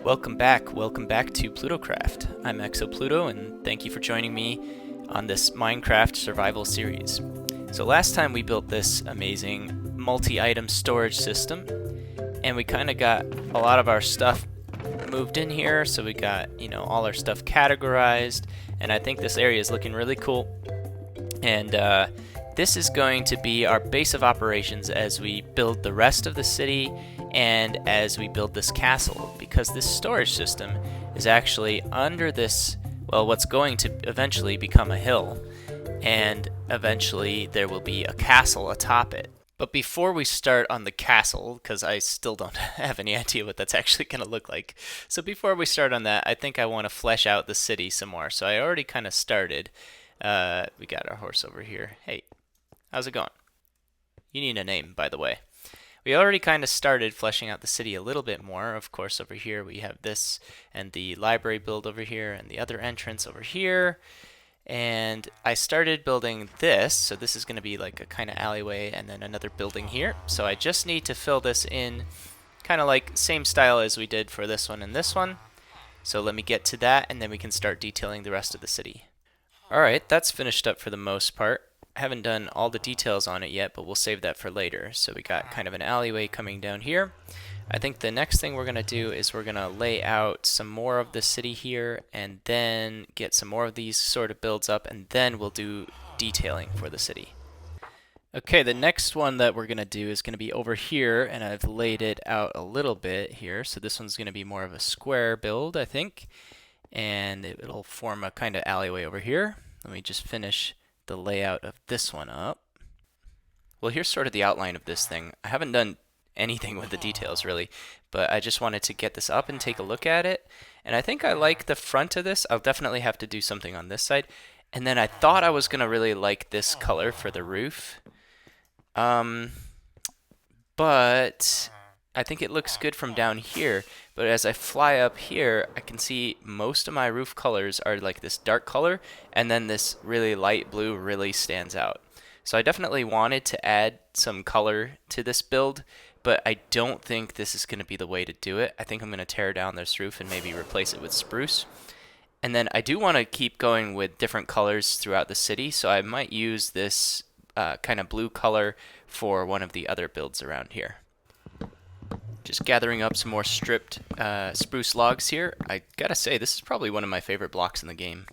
Welcome back to PlutoCraft. I'm ExoPluto, and thank you for joining me on this Minecraft survival series. So last time we built this amazing multi-item storage system, and we kind of got a lot of our stuff moved in here, so we got, all our stuff categorized, and I think this area is looking really cool. And this is going to be our base of operations as we build the rest of the city and as we build this castle, because this storage system is actually under this, well, what's going to eventually become a hill, and eventually there will be a castle atop it. But before we start on the castle, because I still don't have any idea what that's actually going to look like, so before we start on that, I think I want to flesh out the city some more. So I already kind of started. We got our horse over here. Hey, how's it going? You need a name, by the way. We already kind of started fleshing out the city a little bit more. Of course, over here we have this and the library build over here and the other entrance over here. And I started building this, so this is going to be like a kind of alleyway and then another building here. So I just need to fill this in kind of like same style as we did for this one and this one. So let me get to that and then we can start detailing the rest of the city. Alright, that's finished up for the most part. I haven't done all the details on it yet, but we'll save that for later. So we got kind of an alleyway coming down here. I think the next thing we're going to do is we're going to lay out some more of the city here and then get some more of these sort of builds up, and then we'll do detailing for the city. Okay, the next one that we're going to do is going to be over here, and I've laid it out a little bit here. So this one's going to be more of a square build, I think, and it'll form a kind of alleyway over here. Let me just finish the layout of this one up. Well, here's sort of the outline of this thing. I haven't done anything with the details really, but I just wanted to get this up and take a look at it. And I think I like the front of this. I'll definitely have to do something on this side. And then I thought I was gonna really like this color for the roof. But I think it looks good from down here. But as I fly up here, I can see most of my roof colors are like this dark color, and then this really light blue really stands out. So I definitely wanted to add some color to this build, but I don't think this is going to be the way to do it. I think I'm going to tear down this roof and maybe replace it with spruce. And then I do want to keep going with different colors throughout the city, so I might use this kind of blue color for one of the other builds around here. Just gathering up some more stripped spruce logs here. I gotta say, this is probably one of my favorite blocks in the game.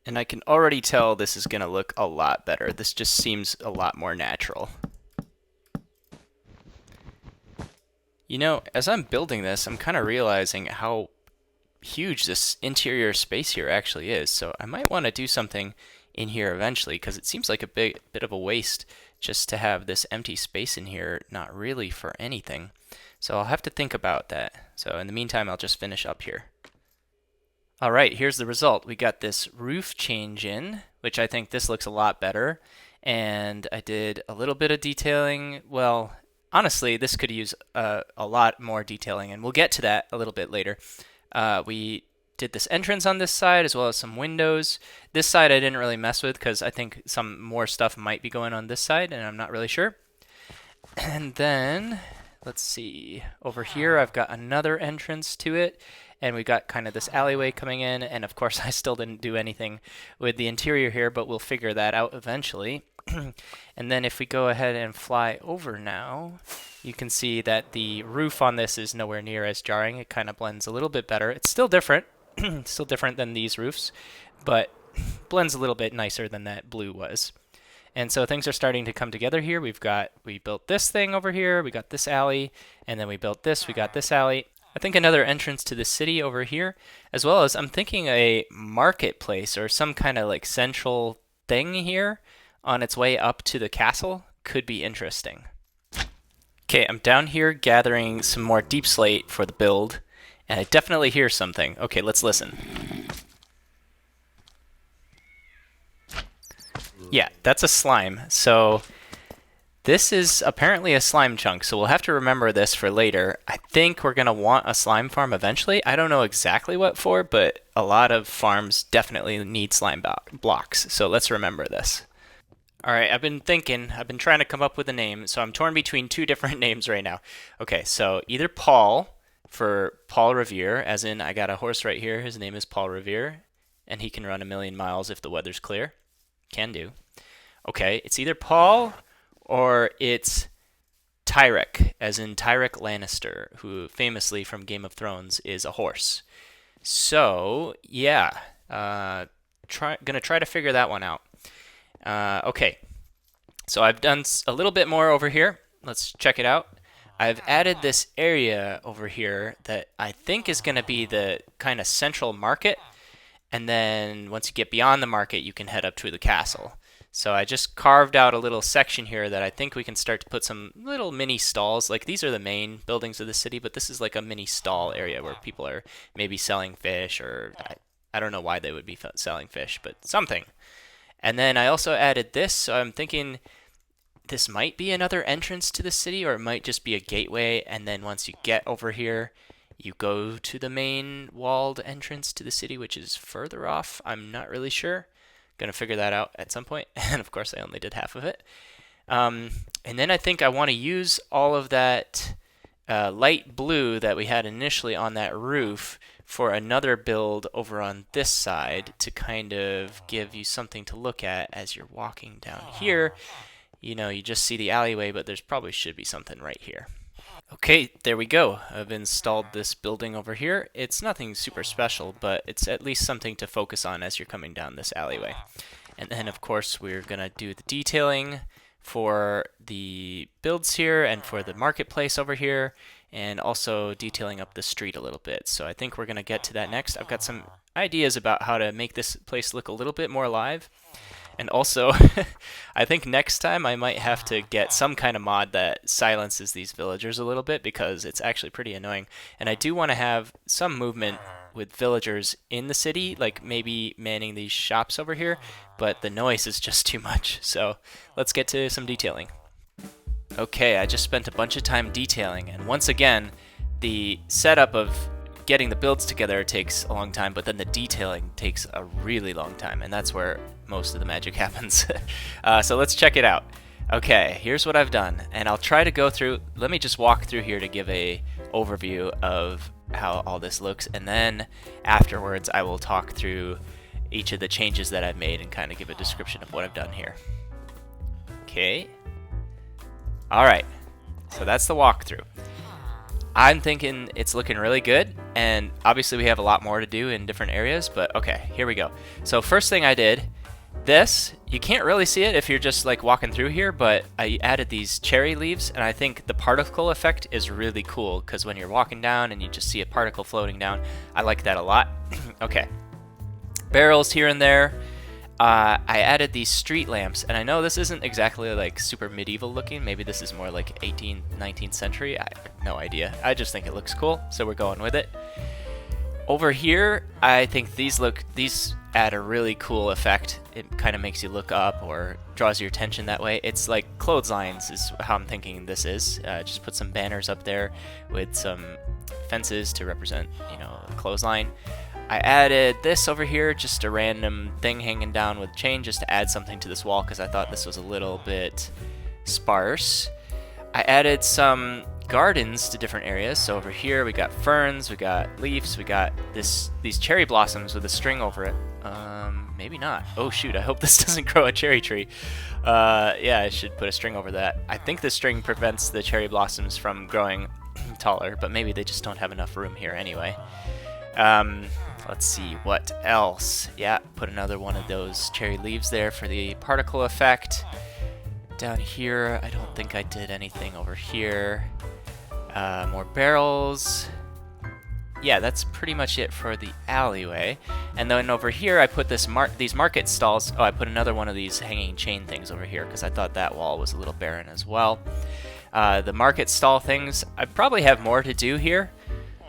And I can already tell this is gonna look a lot better. This just seems a lot more natural. As I'm building this, I'm kind of realizing how huge this interior space here actually is. So I might want to do something in here eventually, because it seems like a bit of a waste just to have this empty space in here, not really for anything. So I'll have to think about that. So in the meantime, I'll just finish up here. Alright, here's the result. We got this roof change in, which I think this looks a lot better. And I did a little bit of detailing. Well, honestly, this could use a lot more detailing, and we'll get to that a little bit later. We did this entrance on this side as well as some windows. This side I didn't really mess with because I think some more stuff might be going on this side and I'm not really sure. And then, let's see, over here I've got another entrance to it, and we've got kind of this alleyway coming in, and of course I still didn't do anything with the interior here, but we'll figure that out eventually. And then if we go ahead and fly over now, you can see that the roof on this is nowhere near as jarring. It kind of blends a little bit better. It's still different. It's still different than these roofs, but blends a little bit nicer than that blue was. And so things are starting to come together here. We built this thing over here, we got this alley, and then we built this, we got this alley. I think another entrance to the city over here, as well as I'm thinking a marketplace or some kind of like central thing here on its way up to the castle could be interesting. Okay, I'm down here gathering some more deep slate for the build, and I definitely hear something. Okay, let's listen. Yeah, that's a slime. So this is apparently a slime chunk, so we'll have to remember this for later. I think we're going to want a slime farm eventually. I don't know exactly what for, but a lot of farms definitely need slime blocks, so let's remember this. Alright, I've been trying to come up with a name, so I'm torn between two different names right now. Okay, so either Paul for Paul Revere, as in I got a horse right here. His name is Paul Revere, and he can run 1,000,000 miles if the weather's clear. Can do. Okay, it's either Paul or it's Tyrek, as in Tyrek Lannister, who famously from Game of Thrones is a horse. So, yeah, gonna try to figure that one out. Okay, so I've done a little bit more over here. Let's check it out. I've added this area over here that I think is going to be the kind of central market. And then once you get beyond the market, you can head up to the castle. So I just carved out a little section here that I think we can start to put some little mini stalls. Like these are the main buildings of the city, but this is like a mini stall area where people are maybe selling fish, or I don't know why they would be selling fish, but something. And then I also added this, so I'm thinking this might be another entrance to the city, or it might just be a gateway, and then once you get over here, you go to the main walled entrance to the city, which is further off. I'm not really sure. Gonna figure that out at some point, and of course I only did half of it. And then I think I want to use all of that light blue that we had initially on that roof for another build over on this side to kind of give you something to look at as you're walking down here. You know, you just see the alleyway, but there's probably should be something right here. Okay, there we go. I've installed this building over here. It's nothing super special, but it's at least something to focus on as you're coming down this alleyway. And then, of course, we're going to do the detailing for the builds here and for the marketplace over here, and also detailing up the street a little bit. So I think we're going to get to that next. I've got some ideas about how to make this place look a little bit more alive. And also, I think next time I might have to get some kind of mod that silences these villagers a little bit, because it's actually pretty annoying. And I do want to have some movement with villagers in the city, like maybe manning these shops over here, but the noise is just too much. So let's get to some detailing. Okay, I just spent a bunch of time detailing, and once again, the setup of getting the builds together takes a long time, but then the detailing takes a really long time, and that's where most of the magic happens. So let's check it out. Okay, here's what I've done, and I'll try to go through. Let me just walk through here to give a overview of how all this looks, and then afterwards I will talk through each of the changes that I've made and kind of give a description of what I've done here. Okay. Alright, so that's the walkthrough. I'm thinking it's looking really good, and obviously we have a lot more to do in different areas, but okay, here we go. So first thing I did, you can't really see it if you're just like walking through here, but I added these cherry leaves, and I think the particle effect is really cool, because when you're walking down and you just see a particle floating down, I like that a lot. Okay, barrels here and there. I added these street lamps, and I know this isn't exactly like super medieval looking. Maybe this is more like 18th, 19th century. I have no idea. I just think it looks cool, so we're going with it. Over here, I think these add a really cool effect. It kind of makes you look up or draws your attention that way. It's like clotheslines is how I'm thinking this is. Just put some banners up there with some fences to represent, you know, a clothesline. I added this over here, just a random thing hanging down with chain, just to add something to this wall, because I thought this was a little bit sparse. I added some gardens to different areas. So over here we got ferns, we got leaves, we got these cherry blossoms with a string over it. Maybe not. Oh shoot, I hope this doesn't grow a cherry tree. Yeah, I should put a string over that. I think the string prevents the cherry blossoms from growing taller, but maybe they just don't have enough room here anyway. Let's see, what else? Yeah, put another one of those cherry leaves there for the particle effect. Down here, I don't think I did anything over here. More barrels. Yeah, that's pretty much it for the alleyway. And then over here, I put these market stalls. Oh, I put another one of these hanging chain things over here because I thought that wall was a little barren as well. The market stall things, I probably have more to do here.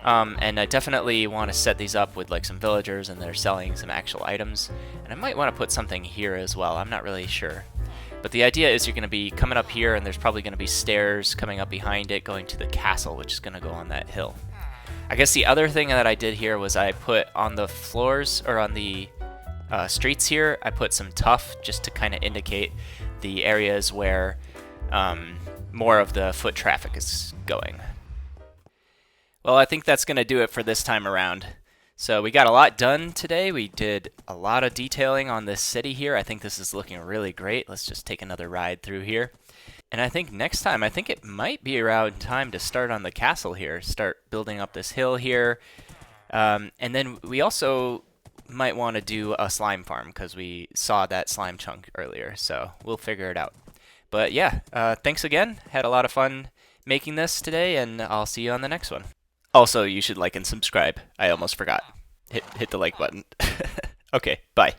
And I definitely want to set these up with like some villagers, and they're selling some actual items. And I might want to put something here as well. I'm not really sure. But the idea is you're going to be coming up here, and there's probably going to be stairs coming up behind it going to the castle, which is going to go on that hill. I guess the other thing that I did here was I put on the floors, or on the streets here, I put some tuff just to kind of indicate the areas where more of the foot traffic is going. Well, I think that's going to do it for this time around. So we got a lot done today. We did a lot of detailing on this city here. I think this is looking really great. Let's just take another ride through here. And I think next time, I think it might be around time to start on the castle here. Start building up this hill here. And then we also might want to do a slime farm because we saw that slime chunk earlier. So we'll figure it out. But yeah, thanks again. Had a lot of fun making this today, and I'll see you on the next one. Also, you should like and subscribe. I almost forgot. Hit the like button. Okay, bye.